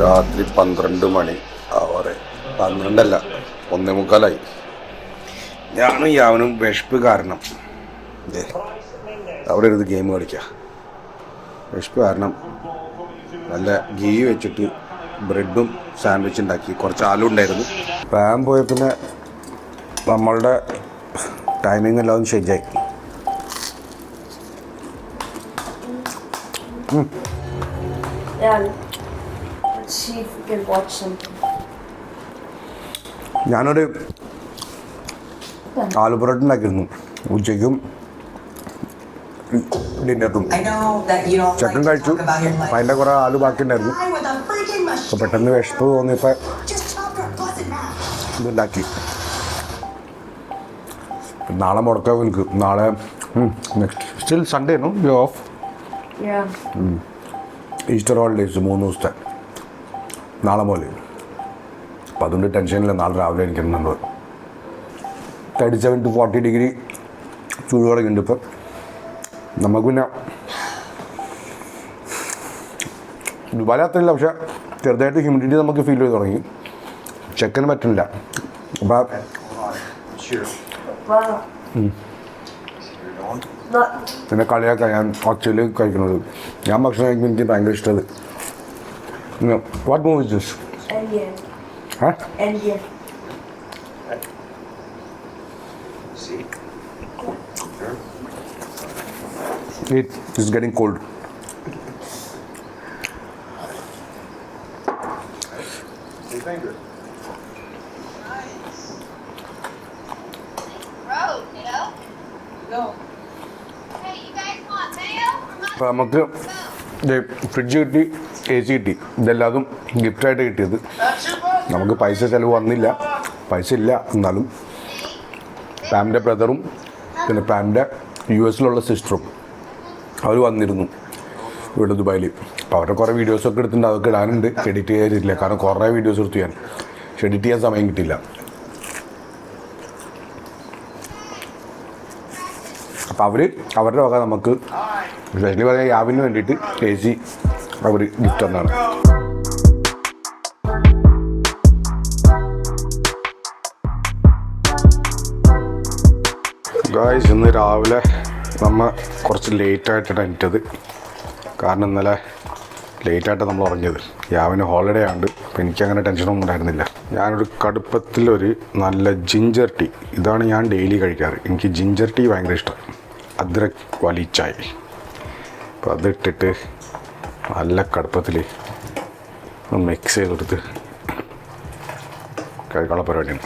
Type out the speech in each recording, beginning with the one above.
രാത്രി 12 മണി ആവാറെ 12 1:45. ഞാനും യാവനും വിശപ്പ് കാരണം അവിടെ ഇരുന്ന് ഗെയിം കളിക്കാം. വിശപ്പ് കാരണം നല്ല ഗീ വെച്ചിട്ട് ബ്രെഡും സാൻഡ്വിച്ച് ഉണ്ടാക്കി. കുറച്ച് ആലും ഉണ്ടായിരുന്നു. പാൻ പോയ പിന്നെ നമ്മളുടെ ടൈമിംഗ് എല്ലാം ശരിയായി. ഞാനൊരു ആലു പൊറോട്ട ഉണ്ടാക്കിയിരുന്നു ഉച്ചയ്ക്കും ഡിന്നറിനും. ചിക്കൻ കഴിച്ചു. അതിൻ്റെ കുറേ ആലു ബാക്കി ഉണ്ടായിരുന്നു. അപ്പോൾ പെട്ടെന്ന് വിശപ്പ് തോന്നിയപ്പോൾ ഇതുണ്ടാക്കി. നാളെ മുടക്കാം എനിക്ക്. നാളെ നെക്സ്റ്റ് സ്റ്റിൽ സൺഡേ ആയിരുന്നു. You off. ഈസ്റ്റർ ഹോളിഡേയ്സ് 3 ദിവസത്തെ നാളെ പോലെ. അപ്പം അതുകൊണ്ട് ടെൻഷനില്ല. നാളെ രാവിലെ എനിക്കുന്നുണ്ട്. 37 to 40 ഡിഗ്രി ചൂട് തുടങ്ങിയിട്ടുണ്ട് ഇപ്പം. നമുക്ക് പിന്നെ ദുബായ് അത്രയില്ല, പക്ഷെ ചെറുതായിട്ട് ഹ്യൂമിഡിറ്റി നമുക്ക് ഫീൽ ചെയ്ത് തുടങ്ങി. ചെക്കന് പറ്റുന്നില്ല. അപ്പം പിന്നെ കളിയാക്കാൻ ഞാൻ ആക്ച്വലി കഴിക്കുന്നത്. ഞാൻ ഭക്ഷണം കഴിക്കുമ്പോൾ എനിക്ക് ഭയങ്കര ഇഷ്ടത്. What movie is this? Indian. It is getting cold. അപ്പോൾ നമുക്ക് ഫ്രിഡ്ജ് കിട്ടി, AC കിട്ടി. ഇതെല്ലാതും ഗിഫ്റ്റായിട്ട് കിട്ടിയത്. നമുക്ക് പൈസ ചിലവ് വന്നില്ല, പൈസ ഇല്ല. എന്നാലും പാമിൻ്റെ ബ്രദറും പിന്നെ പാമിൻ്റെ US സിസ്റ്ററും അവർ വന്നിരുന്നു ഇവിടെ ദുബായിൽ. അപ്പോൾ അവരുടെ കുറേ വീഡിയോസൊക്കെ എടുത്തിട്ടുണ്ട്. അതൊക്കെ ഇടാനുണ്ട്. എഡിറ്റ് ചെയ്തിട്ടില്ല, കാരണം കുറേ വീഡിയോസ് എടുത്തു ഞാൻ. പക്ഷെ എഡിറ്റ് ചെയ്യാൻ സമയം കിട്ടില്ല. അപ്പോൾ അവരുടെ വക നമുക്ക് സ്പെഷ്യലി പറയാൻ യാവിന് വേണ്ടിയിട്ട് AC അവർ ഗിഫ്റ്റ് തന്നാണ്. ഗായ്സ്, ഇന്ന് രാവിലെ നമ്മൾ കുറച്ച് ലേറ്റായിട്ടാണ് എണീറ്റത്. കാരണം ഇന്നലെ ലേറ്റായിട്ട് നമ്മൾ ഉറങ്ങിയത്. യാവിന് ഹോളിഡേ ആണ്ട്. അപ്പോൾ എനിക്കങ്ങനെ ടെൻഷനൊന്നും ഉണ്ടായിരുന്നില്ല. ഞാനൊരു കടുപ്പത്തിലൊരു നല്ല ജിഞ്ചർ ടീ, ഇതാണ് ഞാൻ ഡെയിലി കഴിക്കാറ്. എനിക്ക് ജിഞ്ചർ ടീ ഭയങ്കര ഇഷ്ടം. അദ്രക് വാലി ചായ്. അപ്പോൾ അതിട്ടിട്ട് നല്ല കടുപ്പത്തിൽ മിക്സ് ചെയ്തെടുത്ത് കഴിക്കാനുള്ള പരിപാടിയാണ്.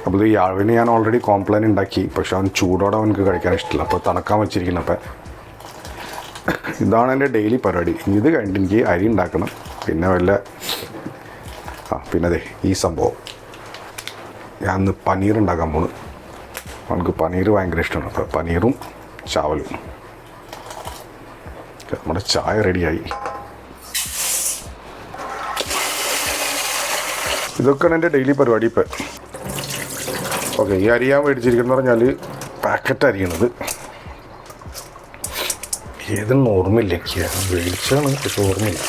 അപ്പോൾ ഇത് യാവിന് ഞാൻ ഓൾറെഡി കോംപ്ലെയിൻ ഉണ്ടാക്കി. പക്ഷെ അവൻ ചൂടോടെ അവനക്ക് കഴിക്കാൻ ഇഷ്ടമില്ല. അപ്പോൾ തണുക്കാൻ വെച്ചിരിക്കണം. അപ്പം ഇതാണ് എൻ്റെ ഡെയിലി പരിപാടി. ഇത് കഴിഞ്ഞിട്ട് എനിക്ക് അരി ഉണ്ടാക്കണം. പിന്നെ പിന്നെ അതെ ഈ സംഭവം ഞാൻ ഇന്ന് പനീർ ഉണ്ടാക്കാൻ പോണു. അവനക്ക് പനീർ ഭയങ്കര ഇഷ്ടമാണ്. അപ്പോൾ പനീറും ചാവലും. നമ്മുടെ ചായ റെഡിയായി. ഇതൊക്കെയാണ് എൻ്റെ ഡെയിലി പരിപാടി ഇപ്പം. ഓക്കെ, ഈ അരി ഞാൻ മേടിച്ചിരിക്കുന്നത് പറഞ്ഞാൽ പാക്കറ്റ് അരിയണത്. ഏതെന്ന് ഓർമ്മയില്ല എനിക്ക്. മേടിച്ചാണ്, പക്ഷെ ഓർമ്മയില്ല.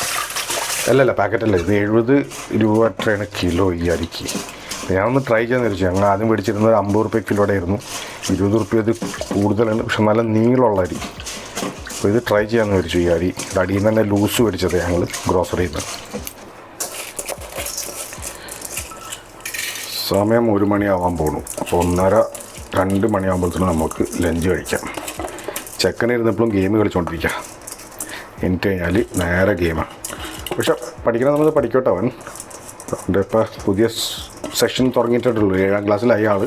അല്ലല്ല, പാക്കറ്റല്ല. ഇത് 70 രൂപ അത്രയാണ് കിലോ ഈ അരിക്ക്. ഞാനൊന്ന് ട്രൈ ചെയ്യാമെന്ന് വിചാരിച്ചു. ഞങ്ങൾ ആദ്യം മേടിച്ചിരുന്നത് 50 റുപ്യ കിലോയുടെ ആയിരുന്നു. 20 റുപ്യ ഇത് കൂടുതലാണ്, പക്ഷെ നല്ല നീളമുള്ള അരി. അപ്പോൾ ഇത് ട്രൈ ചെയ്യാമെന്ന് വിചാരിച്ചു. ഈ അരി അടിയിൽ നിന്ന് തന്നെ ലൂസ് മേടിച്ചത് ഞങ്ങൾ ഗ്രോസറിയിൽ നിന്ന്. സമയം 1 മണിയാവാൻ പോണു. അപ്പോൾ 1:30-2 മണിയാകുമ്പോഴത്തേനും നമുക്ക് ലഞ്ച് കഴിക്കാം. ചെക്കനിരുന്നപ്പോഴും ഗെയിം കളിച്ചുകൊണ്ടിരിക്കുക. എനിക്ക് കഴിഞ്ഞാൽ നേരെ ഗെയിമാണ്. പക്ഷെ പഠിക്കണം, നമ്മൾ പഠിക്കട്ടെ അവൻ. അതുകൊണ്ട് ഇപ്പോൾ പുതിയ സെഷൻ തുടങ്ങിയിട്ടുള്ളൂ, 7ാം ക്ലാസ്സിലായി ആൾ.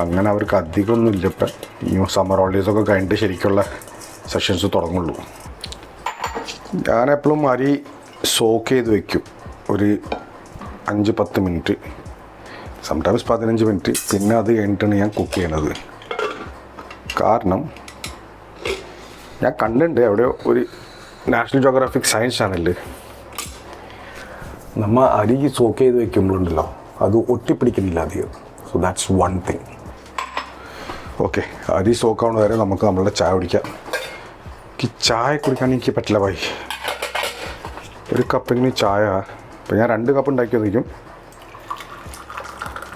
അങ്ങനെ അവർക്ക് അധികമൊന്നുമില്ല ഇപ്പം. ഈ സമ്മർ ഹോളിഡേയ്സൊക്കെ കഴിഞ്ഞിട്ട് ശരിക്കുള്ള സെഷൻസ് തുടങ്ങുള്ളൂ. ഞാനെപ്പോഴും അരി സോക്ക് ചെയ്ത് വയ്ക്കും ഒരു 5-10 മിനിറ്റ്, സംടൈംസ് 15 മിനിറ്റ്. പിന്നെ അത് കഴിഞ്ഞിട്ടാണ് ഞാൻ കുക്ക് ചെയ്യണത്. കാരണം ഞാൻ കണ്ടിട്ടുണ്ട് എവിടെയോ ഒരു നാഷണൽ ജോഗ്രാഫിക് സയൻസ് ചാനലിൽ നമ്മൾ അരി സോക്ക് ചെയ്ത് വയ്ക്കുമ്പോഴുണ്ടല്ലോ അത് ഒട്ടിപ്പിടിക്കുന്നില്ല അധികം. So that's one thing. Okay, അരി സോക്കാവുന്ന വരെ നമുക്ക് നമ്മളുടെ ചായ കുടിക്കാം. എനിക്ക് ചായ കുടിക്കാൻ എനിക്ക് പറ്റില്ല ഭായി. ഒരു കപ്പിന് ചായ ഇപ്പം ഞാൻ 2 കപ്പ് ഉണ്ടാക്കിയതായിരിക്കും.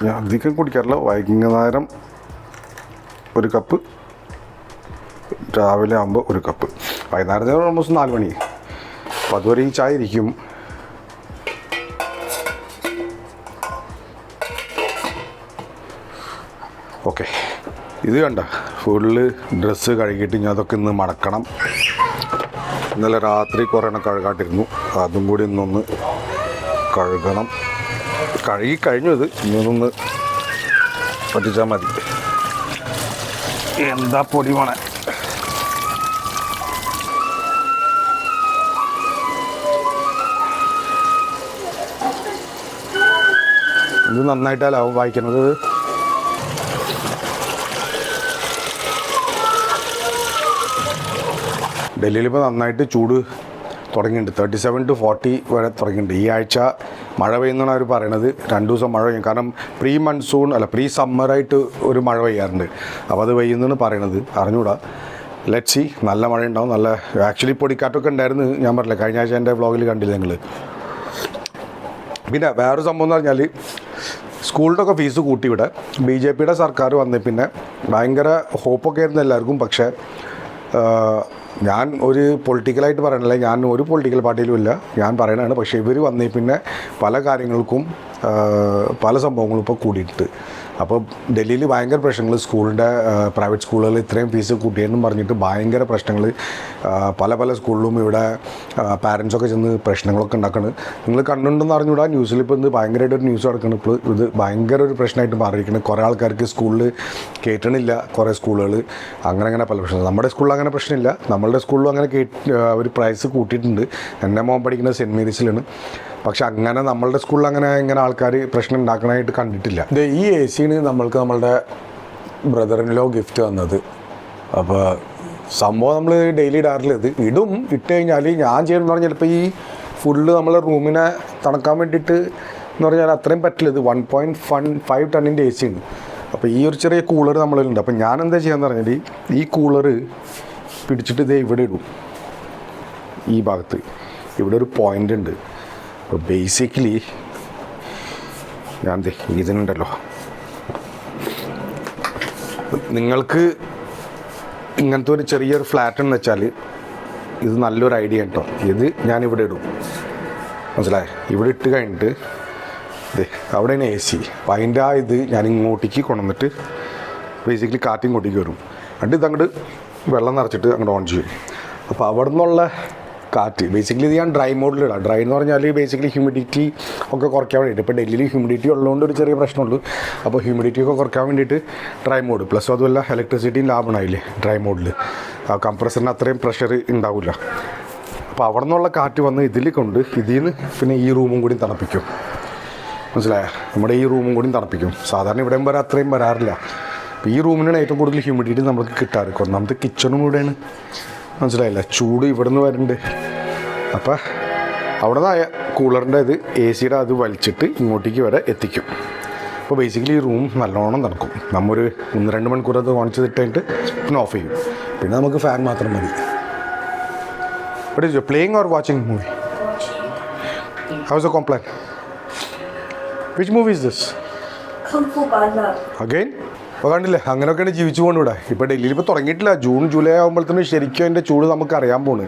ഞാൻ അധികം കുടിക്കാറില്ല. വൈകുന്നേരം 1 കപ്പ്, രാവിലെ ആകുമ്പോൾ 1 കപ്പ്. വൈകുന്നേരത്തിന് ഓൾമോസ്റ്റ് 4 മണി. അപ്പോൾ അതുവരെ ഈ ചായ ഇരിക്കും. ഓക്കെ, ഇത് കണ്ട ഫുള്ള് ഡ്രസ്സ് കഴുകിയിട്ട് ഞാൻ അതൊക്കെ ഇന്ന് മടക്കണം. ഇന്നലെ രാത്രി കുറേ എണ്ണം കഴുകാട്ടിരുന്നു, അതും കൂടി ഇന്നൊന്ന് കഴുകണം. കഴുകി കഴിഞ്ഞു. ഇത് ഇന്നൊന്ന് പറ്റിച്ചാൽ മതി. എന്താ പൊടി വേണേ. ഇത് നന്നായിട്ടാലാവും വായിക്കുന്നത്. ഡൽഹിയിലിപ്പോൾ നന്നായിട്ട് ചൂട് തുടങ്ങിയിട്ടുണ്ട്. 37 to 40 വരെ തുടങ്ങിയിട്ടുണ്ട്. ഈ ആഴ്ച മഴ പെയ്യുന്നതാണ് അവർ പറയണത്. 2 ദിവസം മഴ പെയ്യും. കാരണം പ്രീ മൺസൂൺ അല്ല, പ്രീ സമ്മറായിട്ട് ഒരു മഴ പെയ്യാറുണ്ട്. അപ്പോൾ അത് പെയ്യുന്നതാണ് പറയണത്. അറിഞ്ഞൂടാ, ലെറ്റ് സി. നല്ല മഴ ഉണ്ടാവും. നല്ല ആക്ച്വലി പൊടിക്കാറ്റൊക്കെ ഉണ്ടായിരുന്നു. ഞാൻ പറഞ്ഞില്ല, കഴിഞ്ഞ ആഴ്ച എൻ്റെ വ്ളോഗിൽ കണ്ടില്ല നിങ്ങൾ. പിന്നെ വേറൊരു സംഭവം എന്ന് പറഞ്ഞാൽ സ്കൂളിൻ്റെയൊക്കെ ഫീസ് കൂട്ടിവിടെ BJPയുടെ സർക്കാർ വന്ന് പിന്നെ ഭയങ്കര ഹോപ്പൊക്കെ ആയിരുന്നു എല്ലാവർക്കും. പക്ഷേ ഞാൻ ഒരു പൊളിറ്റിക്കലായിട്ട് പറയണില്ല, ഞാൻ ഒരു പൊളിറ്റിക്കൽ പാർട്ടിയിലും ഇല്ല, ഞാൻ പറയണതാണ്. പക്ഷേ ഇവർ വന്നേ പിന്നെ പല കാര്യങ്ങൾക്കും പല സംഭവങ്ങളും ഇപ്പോൾ കൂടിയിട്ട്. അപ്പോൾ ഡൽഹിയിൽ ഭയങ്കര പ്രശ്നങ്ങൾ. സ്കൂളിൻ്റെ പ്രൈവറ്റ് സ്കൂളുകൾ ഇത്രയും ഫീസ് കൂട്ടിയെന്നും പറഞ്ഞിട്ട് ഭയങ്കര പ്രശ്നങ്ങൾ പല സ്കൂളിലും. ഇവിടെ പാരൻസൊക്കെ ചെന്ന് പ്രശ്നങ്ങളൊക്കെ ഉണ്ടാക്കണം. നിങ്ങൾ കണ്ടുണ്ടെന്ന് അറിഞ്ഞൂടാ, ന്യൂസിൽ ഇപ്പോൾ ഇന്ന് ഭയങ്കരമായിട്ടൊരു ന്യൂസ് നടക്കണം. ഇപ്പോൾ ഇത് ഭയങ്കര ഒരു പ്രശ്നമായിട്ട് മാറിയിരിക്കുന്നത്. കുറേ ആൾക്കാർക്ക് സ്കൂളിൽ കയറ്റണില്ല, കുറേ സ്കൂളുകൾ അങ്ങനെ പല പ്രശ്നങ്ങൾ. നമ്മുടെ സ്കൂളിൽ അങ്ങനെ പ്രശ്നമില്ല. നമ്മളുടെ സ്കൂളിലും അങ്ങനെ ഒരു പ്രൈസ് കൂട്ടിയിട്ടുണ്ട്. എൻ്റെ മോൻ പഠിക്കുന്നത് സെൻറ്റ് മേരീസിലാണ്. പക്ഷെ അങ്ങനെ നമ്മളുടെ സ്കൂളിൽ ഇങ്ങനെ ആൾക്കാർ പ്രശ്നം ഉണ്ടാക്കണമായിട്ട് കണ്ടിട്ടില്ല. ഇത് ഈ AC-ന് നമ്മളുടെ ബ്രദറിൻലോ ഗിഫ്റ്റ് തന്നത്. അപ്പോൾ സംഭവം നമ്മൾ ഡെയിലി ഇടാറില്ല. ഇത് ഇട്ട് കഴിഞ്ഞാൽ ഞാൻ ചെയ്യുന്നത് പറഞ്ഞാൽ ചിലപ്പോൾ ഈ ഫുള്ള് നമ്മളെ റൂമിനെ തണുക്കാൻ വേണ്ടിയിട്ട് എന്ന് പറഞ്ഞാൽ അത്രയും പറ്റില്ല. ഇത് 1.5 ടണ്ണിൻ്റെ AC-ണ്. അപ്പോൾ ഈ ഒരു ചെറിയ കൂളർ നമ്മളിലുണ്ട്. അപ്പോൾ ഞാൻ എന്താ ചെയ്യാന്ന് പറഞ്ഞാൽ ഈ കൂളർ പിടിച്ചിട്ട് ഇതേ ഇവിടെ ഇടും. ഈ ഭാഗത്ത് ഇവിടെ ഒരു പോയിൻ്റ് ഉണ്ട്. അപ്പോൾ ബേസിക്കലി ഞാൻ ഇതിനുണ്ടല്ലോ, നിങ്ങൾക്ക് ഇങ്ങനത്തെ ഒരു ചെറിയൊരു ഫ്ലാറ്റ് എന്ന് വെച്ചാൽ ഇത് നല്ലൊരു ഐഡിയ കേട്ടോ. ഇത് ഞാനിവിടെ ഇടും, മനസ്സിലായി? ഇവിടെ ഇട്ട് കഴിഞ്ഞിട്ട് അവിടെയാണ് AC. അപ്പോൾ അതിൻ്റെ ഇത് ഞാൻ ഇങ്ങോട്ടേക്ക് കൊണ്ടുവന്നിട്ട് ബേസിക്കലി കാറ്റിങ്ങോട്ടേക്ക് വരും. എന്നിട്ട് ഇതങ്ങോട്ട് വെള്ളം നിറച്ചിട്ട് അങ്ങോട്ട് ഓൺ ചെയ്യും. അപ്പോൾ അവിടെ നിന്നുള്ള കാറ്റ് ബേസിക്കലി ഇത് ഞാൻ ഡ്രൈ മോഡിലിടാം. ഡ്രൈ എന്ന് പറഞ്ഞാൽ ബേസിക്കലി ഹ്യൂമിഡിറ്റി ഒക്കെ കുറയ്ക്കാൻ വേണ്ടിയിട്ട്. ഇപ്പോൾ ഡൽഹിയിൽ ഹ്യൂമിഡിറ്റി ഉള്ളതുകൊണ്ട് ഒരു ചെറിയ പ്രശ്നമുള്ളൂ. അപ്പോൾ ഹ്യൂമിഡിറ്റി ഒക്കെ കുറയ്ക്കാൻ വേണ്ടിയിട്ട് ഡ്രൈ മോഡ്. പ്ലസ് അതുമല്ല ഇലക്ട്രിസിറ്റിയും ലാഭമായില്ലേ ഡ്രൈ മോഡിൽ. ആ കംപ്രസറിന് അത്രയും പ്രഷർ ഉണ്ടാവില്ല. അപ്പോൾ അവിടെ നിന്നുള്ള കാറ്റ് വന്ന് ഇതിൽ കൊണ്ട് ഇതിൽ നിന്ന് പിന്നെ ഈ റൂമും കൂടി തണുപ്പിക്കും. മനസ്സിലായോ? നമ്മുടെ ഈ റൂമും കൂടി തണുപ്പിക്കും. സാധാരണ ഇവിടെയും വരെ അത്രയും വരാറില്ല. അപ്പോൾ ഈ റൂമിനാണ് ഏറ്റവും കൂടുതൽ ഹ്യൂമിഡിറ്റി നമുക്ക് കിട്ടാറ്. ഒന്നാമത്തെ കിച്ചണും ഇവിടെയാണ്, മനസ്സിലായില്ല? ചൂട് ഇവിടെ നിന്ന് വരുന്നുണ്ട്. അപ്പോൾ അവിടെ നിന്ന് കൂളറിൻ്റെ ഇത് AC-യുടെ അത് വലിച്ചിട്ട് ഇങ്ങോട്ടേക്ക് വരെ എത്തിക്കും. അപ്പോൾ ബേസിക്കലി ഈ റൂം നല്ലോണം നടക്കും. നമ്മൊരു 1-2 മണിക്കൂർ അത് ഓൺ ചെയ്തിട്ട് പിന്നെ ഓഫ് ചെയ്യും. പിന്നെ നമുക്ക് ഫാൻ മാത്രം മതി. What is you playing or watching movie? How's the complaint? Which movie is this? Kung Fu Panda. Again? അപ്പോൾ കണ്ടില്ലേ, അങ്ങനെയൊക്കെയാണ് ജീവിച്ചു പോകണിവിടെ. ഇപ്പോൾ ഡൽഹിയിൽ ഇപ്പോൾ തുടങ്ങിയിട്ടില്ല. ജൂൺ ജൂലൈ ആകുമ്പോഴത്തേനും ശരിക്കും അതിൻ്റെ ചൂട് നമുക്ക് അറിയാൻ പോകുന്നു.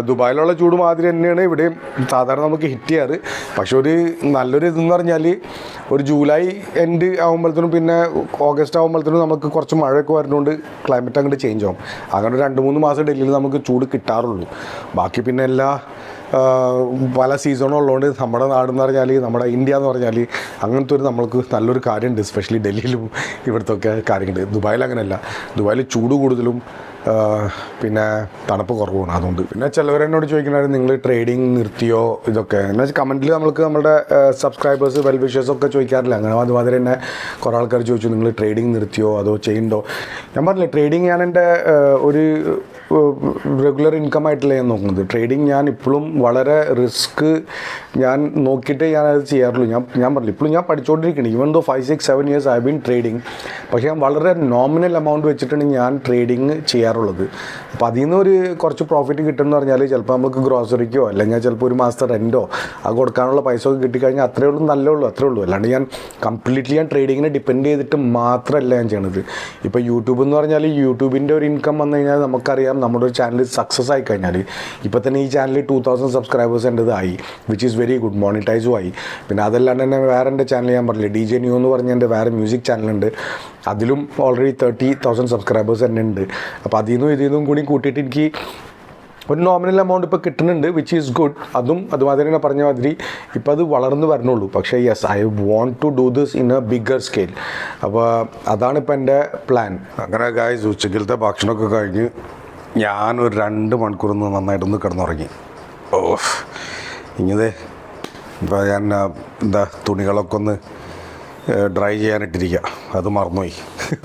ദുബായിലുള്ള ചൂട് മാതിരി തന്നെയാണ് ഇവിടെയും സാധാരണ നമുക്ക് ഹിറ്റ് ചെയ്യാറ്. പക്ഷെ ഒരു നല്ലൊരു ഇതെന്ന് പറഞ്ഞാൽ ഒരു ജൂലൈ എൻഡ് ആകുമ്പോഴത്തേനും പിന്നെ ഓഗസ്റ്റ് ആകുമ്പോഴത്തേനും നമുക്ക് കുറച്ച് മഴയൊക്കെ വരുന്നതുകൊണ്ട് ക്ലൈമറ്റ് അങ്ങോട്ട് ചേഞ്ച് ആകും. അങ്ങനെ 2-3 മാസം ഡൽഹിയിൽ നമുക്ക് ചൂട് കിട്ടാറുള്ളൂ. ബാക്കി പിന്നെ എല്ലാ പല സീസണും ഉള്ളതുകൊണ്ട് നമ്മുടെ നാടെന്ന് പറഞ്ഞാൽ നമ്മുടെ ഇന്ത്യ എന്ന് പറഞ്ഞാൽ അങ്ങനത്തെ ഒരു നമ്മൾക്ക് നല്ലൊരു കാര്യമുണ്ട്. എസ്പെഷ്യലി ഡൽഹിയിലും ഇവിടുത്തെ ഒക്കെ കാര്യങ്ങളുണ്ട്. ദുബായിൽ അങ്ങനെയല്ല. ദുബായിൽ ചൂട് കൂടുതലും പിന്നെ തണുപ്പ് കുറവാണ്. അതുകൊണ്ട് പിന്നെ ചിലവരെന്നോട് ചോദിക്കുന്നത് നിങ്ങൾ ട്രേഡിങ് നിർത്തിയോ ഇതൊക്കെ എന്ന് വെച്ചാൽ കമൻറ്റിൽ നമ്മൾക്ക് നമ്മുടെ സബ്സ്ക്രൈബേഴ്സ് വെൽവിഷേഴ്സൊക്കെ ചോദിക്കാറില്ല. അങ്ങനെ അതുമാതിരി തന്നെ കുറേ ആൾക്കാർ ചോദിച്ചു നിങ്ങൾ ട്രേഡിങ് നിർത്തിയോ അതോ ചെയ്യുന്നുണ്ടോ. ഞാൻ പറഞ്ഞില്ല, ട്രേഡിങ് ഞാൻ എൻ്റെ ഒരു റെഗുലർ ഇൻകം ആയിട്ടല്ല ഞാൻ നോക്കുന്നത്. ട്രേഡിങ് ഞാൻ ഇപ്പോഴും വളരെ റിസ്ക് ഞാൻ നോക്കിയിട്ടേ ഞാനത് ചെയ്യാറുള്ളൂ. ഞാൻ പറഞ്ഞില്ല, ഇപ്പോഴും ഞാൻ പഠിച്ചുകൊണ്ടിരിക്കുകയാണ്. Even though 5-6-7 years I been trading. പക്ഷേ ഞാൻ വളരെ നോമിനൽ എമൗണ്ട് വെച്ചിട്ടാണ് ഞാൻ ട്രേഡിങ് ചെയ്യാറുള്ളത്. അപ്പോൾ അതിൽ നിന്ന് ഒരു കുറച്ച് പ്രോഫിറ്റ് കിട്ടുമെന്ന് പറഞ്ഞാൽ ചിലപ്പോൾ നമുക്ക് ഗ്രോസറിക്കോ അല്ലെങ്കിൽ ചിലപ്പോൾ ഒരു മാസത്തെ റെൻറ്റോ അത് കൊടുക്കാനുള്ള പൈസ ഒക്കെ കിട്ടിക്കഴിഞ്ഞാൽ അത്രേ ഉള്ളൂ, നല്ലേ ഉള്ളൂ, അത്രേ ഉള്ളൂ. അല്ലാണ്ട് ഞാൻ കംപ്ലീറ്റ്ലി ഞാൻ ട്രേഡിങ്ങിനെ ഡിപ്പെൻഡ് ചെയ്തിട്ട് മാത്രമല്ല ഞാൻ ചെയ്യണത്. ഇപ്പോൾ യൂട്യൂബ് എന്ന് പറഞ്ഞാൽ യൂട്യൂബിൻ്റെ ഒരു ഇൻകം വന്നു കഴിഞ്ഞാൽ നമുക്കറിയാം, നമ്മുടെ ഒരു ചാനൽ സക്സസ് ആയി കഴിഞ്ഞാൽ ഇപ്പോൾ തന്നെ ഈ ചാനലിൽ 2000 സബ്സ്ക്രൈബേഴ്സ് എൻ്റെ ആയി, വിച്ച് ഈസ് വെരി ഗുഡ്, മോണിറ്റൈസും ആയി. പിന്നെ അതല്ലാണ്ട് തന്നെ വേറെ എൻ്റെ ചാനൽ ഞാൻ പറഞ്ഞില്ലേ, DJ New എന്ന് പറഞ്ഞ എൻ്റെ വേറെ മ്യൂസിക് ചാനലുണ്ട്. അതിലും ഓൾറെഡി 30,000 സബ്സ്ക്രൈബേഴ്സ് തന്നെ ഉണ്ട്. അപ്പോൾ അതിൽ നിന്നും ഇതിൽ നിന്നും കൂടി കൂട്ടിയിട്ട് എനിക്ക് ഒരു നോമിനൽ എമൗണ്ട് ഇപ്പോൾ കിട്ടുന്നുണ്ട്, വിച്ച് ഈസ് ഗുഡ്. അതുമാതിരി തന്നെ പറഞ്ഞ മാതിരി ഇപ്പോൾ അത് വളർന്നു വരണുള്ളൂ. പക്ഷേ yes, I want to do this in a bigger scale. അപ്പോൾ അതാണ് ഇപ്പോൾ എൻ്റെ പ്ലാൻ. അങ്ങനെ ഗായ്സ്, ഉച്ചക്കലത്തെ ഭക്ഷണമൊക്കെ കഴിഞ്ഞ് ഞാനൊരു 2 മണിക്കൂറൊന്ന് നന്നായിട്ടൊന്ന് കിടന്നുറങ്ങി. ഇങ്ങനെ ഇപ്പോൾ ഞാൻ തുണികളൊക്കെ ഒന്ന് ഡ്രൈ ചെയ്യാനിട്ടിരിക്കുക. അത് മറന്നുപോയി,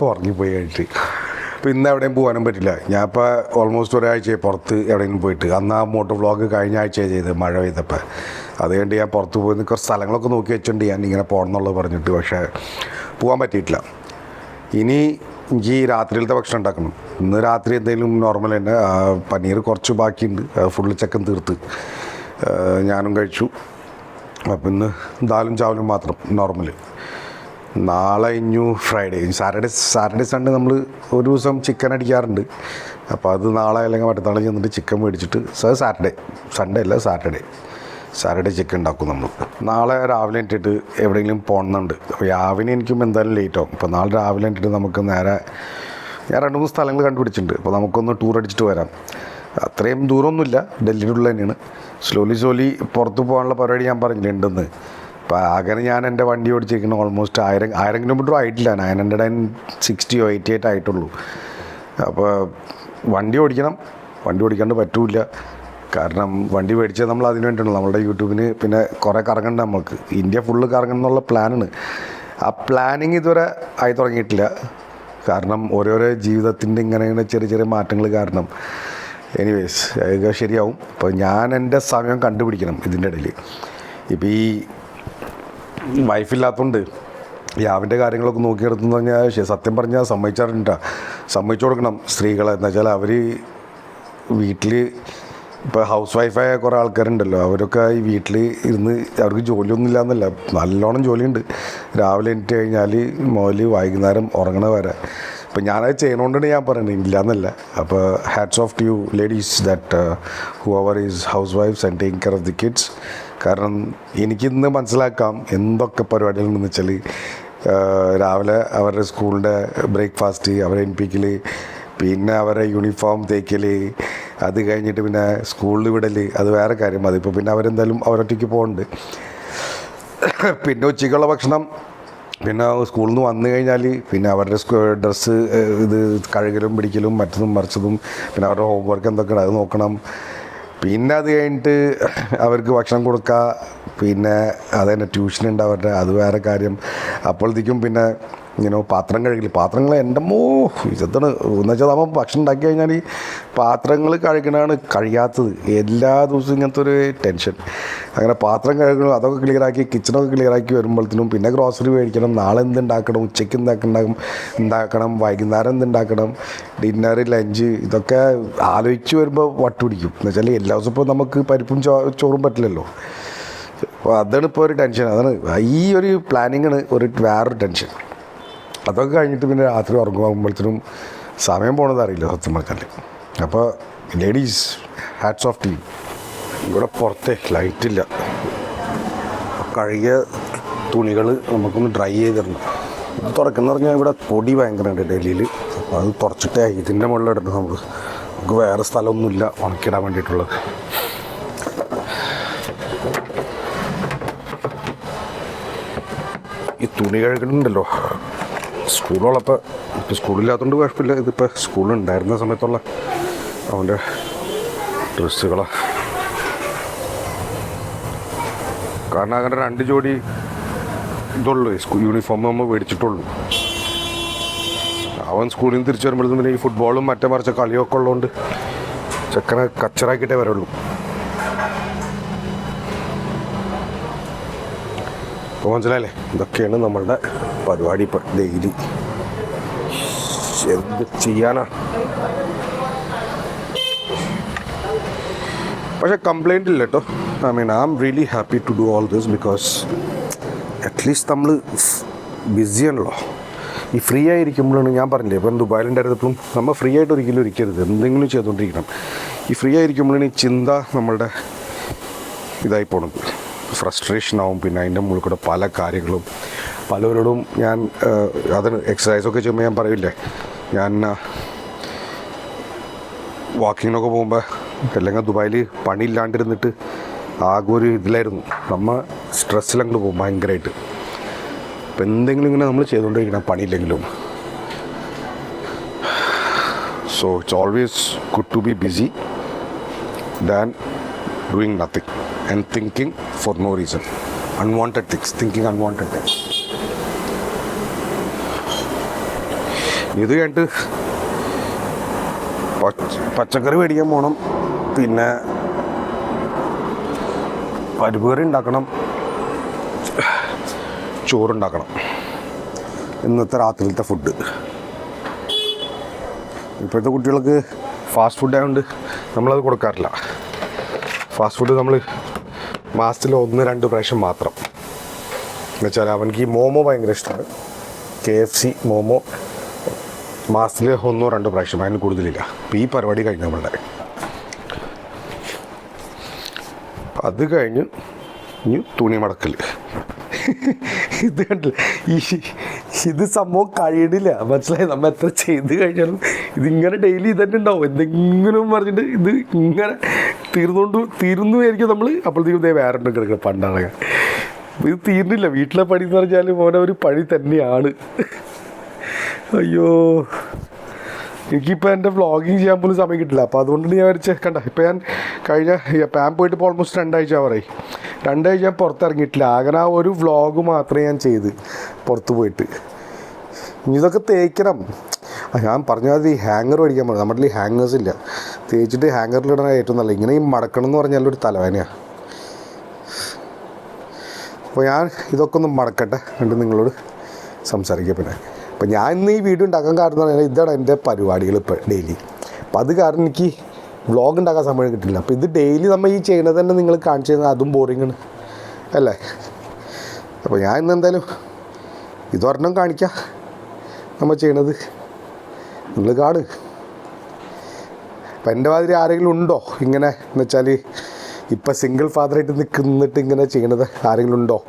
ഉറങ്ങിപ്പോയി കഴിഞ്ഞിട്ട്. അപ്പോൾ ഇന്ന് എവിടെയും പോകാനും പറ്റില്ല. ഞാൻ ഇപ്പോൾ ഓൾമോസ്റ്റ് ഒരാഴ്ചയായി പുറത്ത് എവിടെയെങ്കിലും പോയിട്ട്. അന്ന് ആ മോട്ടോ വ്ളോഗ് കഴിഞ്ഞ ആഴ്ചയാണ് ചെയ്ത്, മഴ പെയ്തപ്പോൾ. അതുകൊണ്ട് ഞാൻ പുറത്ത് പോയി കുറച്ച് സ്ഥലങ്ങളൊക്കെ നോക്കി വെച്ചിട്ടുണ്ട് ഞാൻ ഇങ്ങനെ പോകണം എന്നുള്ളത് പറഞ്ഞിട്ട്. പക്ഷേ പോകാൻ പറ്റിയിട്ടില്ല. ഇനി എനിക്ക് രാത്രിയിലത്തെ ഭക്ഷണം ഉണ്ടാക്കണം. ഇന്ന് രാത്രി എന്തെങ്കിലും നോർമൽ തന്നെ. പനീർ കുറച്ച് ബാക്കിയുണ്ട്, ഫുള്ള് ചക്കൻ തീർത്ത് ഞാനും കഴിച്ചു. അപ്പം ഇന്ന് ദാലും ചാവലും മാത്രം നോർമൽ. നാളെ ഇഞ്ഞു ഫ്രൈഡേ, സാറ്റർഡേ സൺഡേ നമ്മൾ ഒരു ദിവസം ചിക്കൻ അടിക്കാറുണ്ട്. അപ്പോൾ അത് നാളെ അല്ലെങ്കിൽ മറ്റന്നാളെ ചെന്നിട്ട് ചിക്കൻ മേടിച്ചിട്ട് സൺഡേ അല്ല സാറ്റർഡേ ചിക്കൻ ഉണ്ടാക്കും നമ്മൾ. നാളെ രാവിലെ എണീറ്റിട്ട് എവിടെയെങ്കിലും പോകണമെന്നുണ്ട്. അപ്പോൾ രാവിലെ എനിക്കും എന്തായാലും ലേറ്റ് ആവും. അപ്പോൾ നാളെ രാവിലെ എണീറ്റിട്ട് നമുക്ക് നേരെ ഞാൻ 2-3 സ്ഥലങ്ങൾ കണ്ടുപിടിച്ചിട്ടുണ്ട്. അപ്പോൾ നമുക്കൊന്ന് ടൂർ അടിച്ചിട്ട് വരാം. അത്രയും ദൂരമൊന്നുമില്ല, ഡൽഹിയിലുള്ള തന്നെയാണ്. സ്ലോലി പുറത്ത് പോകാനുള്ള പരിപാടി ഞാൻ പറഞ്ഞിട്ടുണ്ടെന്ന്. അപ്പോൾ അങ്ങനെ ഞാൻ എൻ്റെ വണ്ടി ഓടിച്ചിരിക്കുന്നത് ഓൾമോസ്റ്റ് 1000 കിലോമീറ്റർ ആയിട്ടില്ല. 960 or 88 ആയിട്ടുള്ളൂ. അപ്പോൾ വണ്ടി ഓടിക്കാണ്ട് പറ്റൂല. കാരണം വണ്ടി മേടിച്ചത് നമ്മൾ അതിന് വേണ്ടിയുള്ളൂ, നമ്മളുടെ യൂട്യൂബിന് പിന്നെ കുറേ കറങ്ങണ്ട. നമുക്ക് ഇന്ത്യ ഫുള്ള് കറങ്ങണം എന്നുള്ള പ്ലാനാണ്. ആ പ്ലാനിങ് ഇതുവരെ ആയി തുടങ്ങിയിട്ടില്ല. കാരണം ഓരോരോ ജീവിതത്തിൻ്റെ ഇങ്ങനെ ചെറിയ മാറ്റങ്ങൾ കാരണം. എനിവേസ് അതൊക്കെ ശരിയാവും. അപ്പോൾ ഞാൻ എൻ്റെ സമയം കണ്ടുപിടിക്കണം ഇതിൻ്റെ ഇടയിൽ. ഇപ്പോൾ ഈ വൈഫില്ലാത്തതുകൊണ്ട് യാവിൻ്റെ കാര്യങ്ങളൊക്കെ നോക്കി നടത്തുന്നു പറഞ്ഞാൽ സത്യം പറഞ്ഞാൽ സമ്മതിച്ചു കൊടുക്കണം സ്ത്രീകളെ. എന്ന് വെച്ചാൽ അവർ വീട്ടിൽ ഇപ്പോൾ ഹൗസ് വൈഫായ കുറേ ആൾക്കാരുണ്ടല്ലോ, അവരൊക്കെ ഈ വീട്ടിൽ ഇരുന്ന് അവർക്ക് ജോലിയൊന്നും ഇല്ലയെന്നല്ല, നല്ലോണം ജോലിയുണ്ട്. രാവിലെ എണീറ്റ് കഴിഞ്ഞാൽ മുതൽ വൈകുന്നേരം ഉറങ്ങണ വരെ. അപ്പോൾ ഞാനത് ചെയ്യണോണ്ടാണ് ഞാൻ പറയുന്നത്, ഇല്ലയെന്നല്ല. അപ്പോൾ hats off to you ladies that who are is ഹൗസ് വൈഫ്സ് and taking care of the kids. കാരണം എനിക്കിന്ന് മനസ്സിലാക്കാം എന്തൊക്കെ പരിപാടികളുണ്ടെന്ന് വെച്ചാൽ രാവിലെ അവരുടെ സ്കൂളിൻ്റെ ബ്രേക്ക്ഫാസ്റ്റ്, അവരെ എണിപ്പിക്കൽ, പിന്നെ അവരെ യൂണിഫോം തേക്കൽ, അത് കഴിഞ്ഞിട്ട് പിന്നെ സ്കൂളിൽ വിടൽ, അത് വേറെ കാര്യം. അതിപ്പോൾ പിന്നെ അവരെന്തായാലും അവരൊറ്റയ്ക്ക് പോകുന്നുണ്ട്. പിന്നെ ഉച്ചയ്ക്കുള്ള ഭക്ഷണം, പിന്നെ സ്കൂളിൽ നിന്ന് വന്നു കഴിഞ്ഞാൽ പിന്നെ അവരുടെ ഡ്രസ്സ് ഇത് കഴുകലും പിടിക്കലും മറ്റതും മറിച്ചതും, പിന്നെ അവരുടെ ഹോംവർക്ക് എന്തൊക്കെയാണ് അത് നോക്കണം. പിന്നെ അത് കഴിഞ്ഞിട്ട് അവർക്ക് ഭക്ഷണം കൊടുക്കുക, പിന്നെ അതുതന്നെ ട്യൂഷനുണ്ട് അവരുടെ, അത് വേറെ കാര്യം. അപ്പോഴത്തേക്കും പിന്നെ ഇങ്ങനെ പാത്രങ്ങൾ എൻ്റെ ഇതെന്താണ് എന്ന് വെച്ചാൽ നമ്മൾ ഭക്ഷണം ഉണ്ടാക്കി കഴിഞ്ഞാൽ ഈ പാത്രങ്ങൾ കഴുകണതാണ് കഴിയാത്തത്. എല്ലാ ദിവസവും ഇങ്ങനത്തെ ഒരു ടെൻഷൻ. അങ്ങനെ പാത്രം കഴുകണം, അതൊക്കെ ക്ലിയറാക്കി കിച്ചണൊക്കെ ക്ലിയറാക്കി വരുമ്പോഴത്തേനും പിന്നെ ഗ്രോസറി മേടിക്കണം, നാളെ എന്തുണ്ടാക്കണം, ഉച്ചയ്ക്ക് ഉണ്ടാക്കണം, വൈകുന്നേരം എന്തുണ്ടാക്കണം, ഡിന്നർ, ലഞ്ച്, ഇതൊക്കെ ആലോചിച്ച് വരുമ്പോൾ വട്ടുപിടിക്കും. എന്ന് വെച്ചാൽ എല്ലാ ദിവസവും ഇപ്പോൾ നമുക്ക് പരിപ്പും ചോറും പറ്റില്ലല്ലോ. അപ്പോൾ അതാണ് ഇപ്പോൾ ഒരു ടെൻഷൻ. അതാണ് ഈ ഒരു പ്ലാനിങ്ങാണ് വേറൊരു ടെൻഷൻ. അതൊക്കെ കഴിഞ്ഞിട്ട് പിന്നെ രാത്രി ഉറങ്ങുമ്പോഴത്തേനും സമയം പോകണത് അറിയില്ല സത്യം പറഞ്ഞാൽ. അപ്പോൾ ladies, hats off to you. ഇവിടെ പുറത്തെ ലൈറ്റില്ല, കഴുകിയ തുണികൾ നമുക്കൊന്ന് ഡ്രൈ ചെയ്തിടണം. ഇത് തുറക്കുന്ന പറഞ്ഞാൽ ഇവിടെ പൊടി ഭയങ്കരമുണ്ട് ഡൽഹിയിൽ. അപ്പോൾ അത് തുറച്ചിട്ടേ ഇതിൻ്റെ മുകളിൽ ഇടണം. നമുക്ക് വേറെ സ്ഥലമൊന്നുമില്ല ഉണക്കിടാൻ വേണ്ടിയിട്ടുള്ളത്. ഈ തുണി കഴുകണുണ്ടല്ലോ, സ്കൂളുള്ളപ്പോൾ ഇപ്പോൾ സ്കൂളില്ലാത്തതുകൊണ്ട് കുഴപ്പമില്ല. ഇതിപ്പോൾ സ്കൂളുണ്ടായിരുന്ന സമയത്തുള്ള അവൻ്റെ ഡ്രസ്സുകളാണ്. കാരണം അങ്ങനെ 2 ജോഡി ഇതുള്ളൂ യൂണിഫോം നമ്മൾ മേടിച്ചിട്ടുള്ളൂ. അവൻ സ്കൂളിൽ നിന്ന് തിരിച്ചു വരുമ്പോഴത്തേക്കും പിന്നെ ഈ ഫുട്ബോളും മറ്റേ മറിച്ച കളിയൊക്കെ ഉള്ളതുകൊണ്ട് ചെക്കനെ കച്ചറാക്കിയിട്ടേ വരുള്ളൂ. അപ്പോൾ മനസ്സിലായില്ലേ, ഇതൊക്കെയാണ് നമ്മളുടെ പരിപാടി. ഇപ്പം ഡെയിലി എന്ത് ചെയ്യാനാ. പക്ഷെ കംപ്ലൈൻ്റ് ഇല്ല കേട്ടോ. I mean I am really happy to do all this because at least നമ്മൾ ബിസിയാണല്ലോ. ഈ ഫ്രീ ആയിരിക്കുമ്പോഴാണ് ഞാൻ പറഞ്ഞില്ലേ, ഇപ്പം ദുബായിലുണ്ടായിരുന്നപ്പോഴും നമ്മൾ ഫ്രീ ആയിട്ട് ഒരിക്കലും ഇരിക്കരുത്, എന്തെങ്കിലും ചെയ്തുകൊണ്ടിരിക്കണം. ഈ ഫ്രീ ആയിരിക്കുമ്പോഴാണ് ഈ ചിന്ത നമ്മളുടെ ഇതായി പോണത്, ഫ്രസ്ട്രേഷൻ ആവും. പിന്നെ അതിൻ്റെ മുകളിൽ കൂടെ പല കാര്യങ്ങളും പലവരോടും ഞാൻ അതിന് എക്സസൈസൊക്കെ ചെയ്യുമ്പോൾ ഞാൻ പറയില്ലേ, ഞാൻ വാക്കിങ്ങിനൊക്കെ പോകുമ്പോൾ അല്ലെങ്കിൽ ദുബായിൽ പണിയില്ലാണ്ടിരുന്നിട്ട് ആകെ ഒരു ഇതിലായിരുന്നു. നമ്മൾ സ്ട്രെസ്സിലങ്ങോട്ട് പോകും ഭയങ്കരമായിട്ട്. അപ്പം എന്തെങ്കിലും ഇങ്ങനെ നമ്മൾ ചെയ്തുകൊണ്ടിരിക്കണം പണിയില്ലെങ്കിലും. So it's always good to be busy than doing nothing and thinking for no reason. Unwanted things, thinking unwanted things. ഇത് കഴിഞ്ഞിട്ട് പച്ചക്കറി മേടിക്കാൻ പോകണം, പിന്നെ പരിപ്പ് കറി ഉണ്ടാക്കണം, ചോറുണ്ടാക്കണം. ഇന്നത്തെ രാത്രിയിലത്തെ ഫുഡ്. ഇപ്പോഴത്തെ കുട്ടികൾക്ക് ഫാസ്റ്റ് ഫുഡ് ആയതുകൊണ്ട് നമ്മളത് കൊടുക്കാറില്ല. ഫാസ്റ്റ് ഫുഡ് നമ്മൾ മാസത്തിൽ 1-2 പ്രാവശ്യം മാത്രം. എന്നുവെച്ചാൽ അവനക്ക് ഈ മോമോ ഭയങ്കര ഇഷ്ടമാണ്. KFC മോമോ മാസത്തിൽ 1-2 പ്രാവശ്യം, അതിന് കൂടുതലില്ല. അപ്പോൾ ഈ പരിപാടി കഴിഞ്ഞ് നമ്മളുടെ അത് കഴിഞ്ഞ് ഇനി തുണി മടക്കൽ. ഇത് കണ്ടില്ല, ഇത് സംഭവം കഴിയണില്ല. മനസ്സിലായി, നമ്മൾ എത്ര ചെയ്ത് കഴിഞ്ഞാലും ഇതിങ്ങനെ ഡെയിലി ഇതന്നെ ഉണ്ടാവും. എന്തെങ്കിലും പറഞ്ഞിട്ട് ഇത് ഇങ്ങനെ തീർന്നു ആയിരിക്കും നമ്മൾ. അപ്പോഴത്തേക്കും വേറെ ഒന്നും കിടക്കണം പണ്ടാണ്. ഇത് തീർന്നില്ല. വീട്ടിലെ പണി എന്ന് പറഞ്ഞാൽ മോനെ ഒരു പണി തന്നെയാണ്. അയ്യോ, എനിക്കിപ്പോൾ എൻ്റെ വ്ളോഗിങ് ചെയ്യാൻ പോലും സമയം കിട്ടില്ല. അപ്പോൾ അതുകൊണ്ട് ഞാൻ വരച്ച് കണ്ട. ഇപ്പോൾ ഞാൻ ഞാൻ പോയിട്ട് ഇപ്പോൾ ഓൾമോസ്റ്റ് 2 ആഴ്ച പറയും. 2 ആഴ്ച ഞാൻ പുറത്തിറങ്ങിയിട്ടില്ല. അങ്ങനെ ആ ഒരു വ്ളോഗ് മാത്രമേ ഞാൻ ചെയ്ത് പുറത്ത് പോയിട്ട്. ഇനി ഇതൊക്കെ തേക്കണം. ഞാൻ പറഞ്ഞാൽ ഈ ഹാങ്ങർ മേടിക്കാൻ പോകുന്നത്. നമ്മുടെ ഈ ഹാങ്ങേഴ്സ് ഇല്ല, തേച്ചിട്ട് ഹാങ്ങറിലിടാൻ ഏറ്റവും നല്ല. ഇങ്ങനെ ഈ മടക്കണം എന്ന് പറഞ്ഞാൽ ഒരു തലവേനയാണ്. അപ്പോൾ ഞാൻ ഇതൊക്കെ ഒന്ന് മടക്കട്ടെ, എന്നിട്ട് നിങ്ങളോട് സംസാരിക്കാം. പിന്നെ അപ്പോൾ ഞാൻ ഇന്ന് ഈ വീഡിയോ ഉണ്ടാക്കാൻ കാരണം എന്ന് പറഞ്ഞാൽ ഇതാണ് എൻ്റെ പരിപാടികൾ ഇപ്പോൾ ഡെയിലി. അപ്പോൾ അത് കാരണം എനിക്ക് വ്ളോഗ് ഉണ്ടാക്കാൻ സമയം കിട്ടില്ല. അപ്പോൾ ഇത് ഡെയിലി നമ്മൾ ഈ ചെയ്യണത് തന്നെ നിങ്ങൾ കാണിച്ചു തന്നാൽ അതും ബോറിങ്ങാണ് അല്ലേ. അപ്പോൾ ഞാൻ ഇന്ന് എന്തായാലും ഇതൊരെണ്ണം കാണിക്കാം നമ്മൾ ചെയ്യണത്, നിങ്ങൾ കാണ്. അപ്പം എൻ്റെ മാതിരി ആരെങ്കിലും ഉണ്ടോ ഇങ്ങനെ എന്ന് വെച്ചാൽ ഇപ്പം സിംഗിൾ ഫാദറായിട്ട് നിൽക്കുന്നിട്ട് ഇങ്ങനെ ചെയ്യണത് ആരെങ്കിലും ഉണ്ടോ?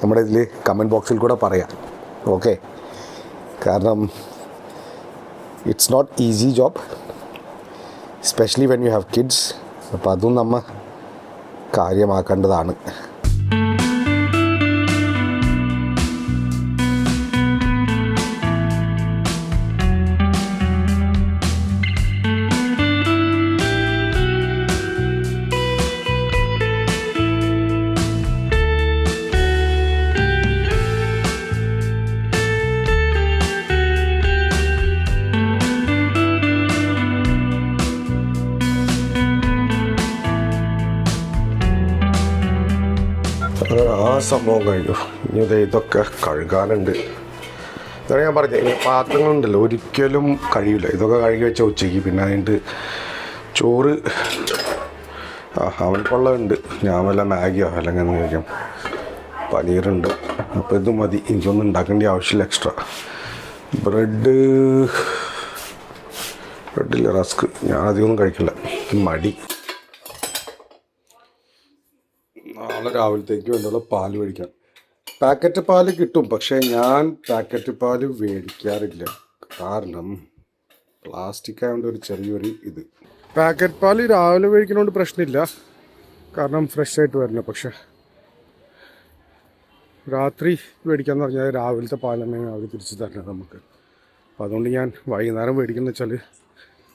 നമ്മുടെ ഇതിൽ കമൻറ്റ് ബോക്സിൽ കൂടെ പറയാം. ഓക്കെ, കാരണം it's not easy job, especially when you have kids. അപ്പോൾ അതും നമ്മൾ കാര്യമാക്കേണ്ടതാണ്. ആ സംഭവം കഴിഞ്ഞു. ഇനി ഇതൊക്കെ കഴുകാനുണ്ട്. ഇതാണ് ഞാൻ പറഞ്ഞത്, ഇനി പാത്രങ്ങളുണ്ടല്ലോ ഒരിക്കലും കഴിയില്ല. ഇതൊക്കെ കഴുകി വെച്ച ഉച്ചയ്ക്ക്. പിന്നെ അതിൻ്റെ ചോറ് അവൻക്കുള്ളതുണ്ട്. ഞാൻ വല്ല മാഗിയോ അല്ലെങ്കിൽ എന്ന് കഴിക്കാം. പനീറുണ്ട്. അപ്പോൾ ഇത് മതി, എനിക്കൊന്നും ഉണ്ടാക്കേണ്ട ആവശ്യമില്ല എക്സ്ട്രാ. ബ്രെഡില്ല, റസ്ക് ഞാൻ അധികമൊന്നും കഴിക്കില്ല, മടി. നാളെ രാവിലത്തേക്ക് വേണ്ടിയുള്ള പാല് മേടിക്കാം. പാക്കറ്റ് പാല് കിട്ടും, പക്ഷേ ഞാൻ പാക്കറ്റ് പാല് മേടിക്കാറില്ല. കാരണം പ്ലാസ്റ്റിക് ആയതുകൊണ്ട് ഒരു ചെറിയൊരു ഇത്. പാക്കറ്റ് പാല് രാവിലെ മേടിക്കുന്നതുകൊണ്ട് പ്രശ്നമില്ല, കാരണം ഫ്രഷ് ആയിട്ട് വരണം. പക്ഷേ രാത്രി മേടിക്കാമെന്ന് പറഞ്ഞാൽ രാവിലത്തെ പാലന്നെ അവർ തിരിച്ച് തരണം നമുക്ക്. അപ്പോൾ അതുകൊണ്ട് ഞാൻ വൈകുന്നേരം മേടിക്കുന്ന വെച്ചാൽ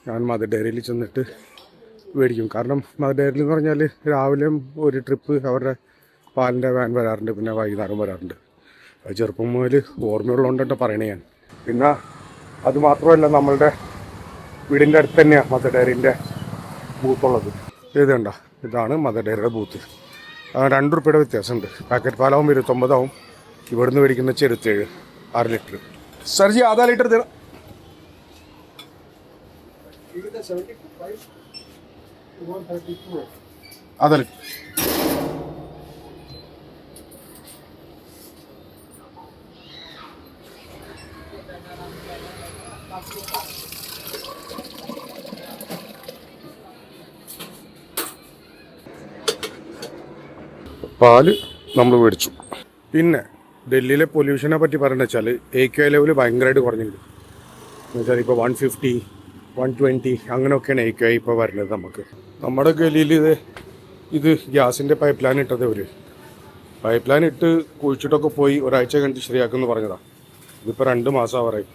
ഞാൻ മദർ ഡയറിയിൽ ചെന്നിട്ട് മേടിക്കും. കാരണം മദർ ഡയറിയിൽ എന്ന് പറഞ്ഞാൽ രാവിലെ ഒരു ട്രിപ്പ് അവരുടെ പാലിൻ്റെ വാൻ വരാറുണ്ട്, പിന്നെ വൈകുന്നേരം വരാറുണ്ട്. അത് ചെറുപ്പം മുതൽ ഓർമ്മയുള്ളതുകൊണ്ടാണ് പറയണേ ഞാൻ. പിന്നെ അതുമാത്രമല്ല, നമ്മളുടെ വീടിൻ്റെ അടുത്ത് തന്നെയാണ് മദർ ഡയറിൻ്റെ ബൂത്തുള്ളത്. ഇത് കണ്ടോ, ഇതാണ് മദർ ഡയറിയുടെ ബൂത്ത്. 2 രൂപയുടെ വ്യത്യാസമുണ്ട്. പാക്കറ്റ് പാലാവും 29 ആവും, ഇവിടുന്ന് മേടിക്കുന്ന 27 6 ലിറ്റർ. സർജി ആധാ ലിറ്റർ തരാം. आधा लीटर. പാല് നമ്മൾ മേടിച്ചു. പിന്നെ ഡൽഹിയിലെ പൊല്യൂഷനെ പറ്റി പറയുന്നത് വെച്ചാൽ AQI ലെവൽ ഭയങ്കരമായിട്ട് കുറഞ്ഞിട്ടുണ്ട്. എന്ന് വെച്ചാൽ ഇപ്പോൾ 150 120 അങ്ങനെയൊക്കെയാണ് AQI ഇപ്പോൾ വരുന്നത്. നമ്മുടെ ഗലിയിൽ ഇത് ഗ്യാസിൻ്റെ പൈപ്പ് ലൈൻ ഇട്ടത്. പൈപ്പ് ലൈൻ ഇട്ട് കുഴിച്ചിട്ടൊക്കെ പോയി ഒരാഴ്ച കഴിഞ്ഞിട്ട് ശരിയാക്കുമെന്ന് പറഞ്ഞതാണ്. ഇതിപ്പോൾ 2 മാസം ആവാറായി.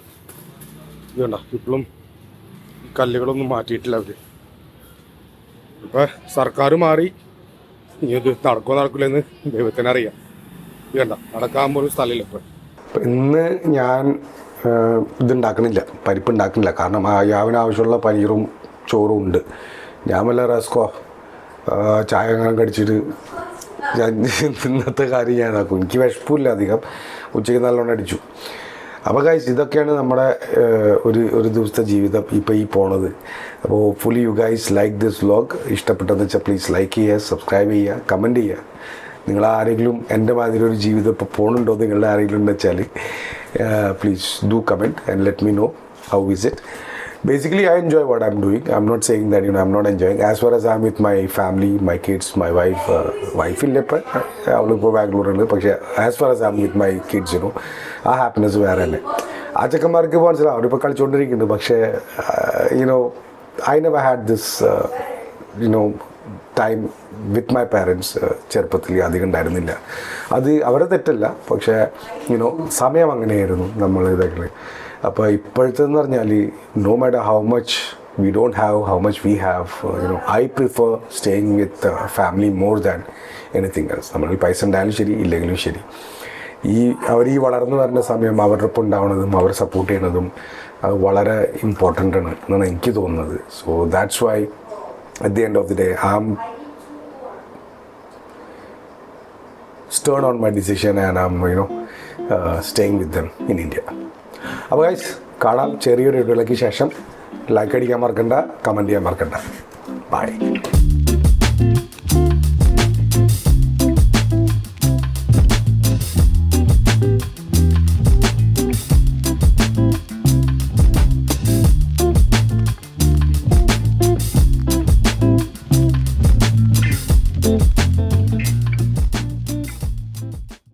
ഇത് കണ്ട, ഇപ്പോഴും കല്ലുകളൊന്നും മാറ്റിയിട്ടില്ല അവർ. ഇപ്പം സർക്കാർ മാറി, ഇനി ഇത് നടക്കില്ലെന്ന് ദൈവത്തിനറിയാം. ഇത് കണ്ട, നടക്കാൻ പോലും സ്ഥലമില്ല ഇപ്പം. ഇന്ന് ഞാൻ ഇതുണ്ടാക്കണില്ല, പരിപ്പ് ഉണ്ടാക്കണില്ല. കാരണം യാവിന് ആവശ്യമുള്ള പനീറും ചോറും ഉണ്ട്. ഞാൻ വല്ല റസ്കോ ചായ അങ്ങനെ കടിച്ചിട്ട് ഞാൻ ഇന്നത്തെ കാര്യം ഞാൻ ഇതാക്കും. എനിക്ക് വിശപ്പില്ല അധികം, ഉച്ചയ്ക്ക് നല്ലോണം അടിച്ചു. അപ്പോൾ ഗൈസ്, ഇതൊക്കെയാണ് നമ്മുടെ ഒരു ദിവസത്തെ ജീവിതം ഇപ്പോൾ ഈ പോണത്. അപ്പോൾ hopefully you guys like this vlog. ഇഷ്ടപ്പെട്ടതെന്ന് വെച്ചാൽ പ്ലീസ് ലൈക്ക് ചെയ്യുക, സബ്സ്ക്രൈബ് ചെയ്യുക, കമൻറ്റ് ചെയ്യുക. നിങ്ങൾ ആരെങ്കിലും എൻ്റെ മാതിരി ഒരു ജീവിതം ഇപ്പോൾ പോകണുണ്ടോ നിങ്ങളുടെ ആരെങ്കിലും എന്ന് വെച്ചാൽ please do comment and let me know how is it. Basically I enjoy what I'm doing. I'm not saying that I'm not enjoying. As far as I'm with my family, my kids, my wife ഇല്ലപ്പോൾ അവളിപ്പോൾ ബാംഗ്ലൂരുണ്ട്. പക്ഷേ as far as I'm with my kids, ആ happiness വേറെ തന്നെ. ആ ചെക്കന്മാർക്ക് മനസ്സിലാവും, അവരിപ്പോൾ കളിച്ചുകൊണ്ടിരിക്കുന്നുണ്ട്. പക്ഷേ I never had this time with my parents ചെറുപ്പത്തിൽ അധികം ഉണ്ടായിരുന്നില്ല. അത് അവരെ തെറ്റല്ല, പക്ഷേ സമയം അങ്ങനെയായിരുന്നു നമ്മൾ ഇതൊക്കെ. അപ്പോൾ ഇപ്പോഴത്തെന്ന് പറഞ്ഞാൽ no matter how much we don't have, how much we have, I prefer staying with family more than anything else. നമ്മൾ പൈസ ഉണ്ടായാലും ശരി ഇല്ലെങ്കിലും ശരി, അവർ വളർന്നു വരുന്ന സമയം അവരുടെ ഒപ്പം ഉണ്ടാവുന്നതും അവരെ സപ്പോർട്ട് ചെയ്യുന്നതും വളരെ ഇമ്പോർട്ടൻ്റ് ആണ് എന്നാണ് എനിക്ക് തോന്നുന്നത്. So that's why at the end of the day I'm stern on my decision and I'm staying with them in India. അപ്പോൾ ഗൈസ്, കാണാം ചെറിയൊരു വീഡിയോയിലേക്ക് ശേഷം. ലൈക്ക് അടിക്കാൻ മറക്കണ്ട, കമൻറ്റ് ചെയ്യാൻ മറക്കണ്ട. ബൈ.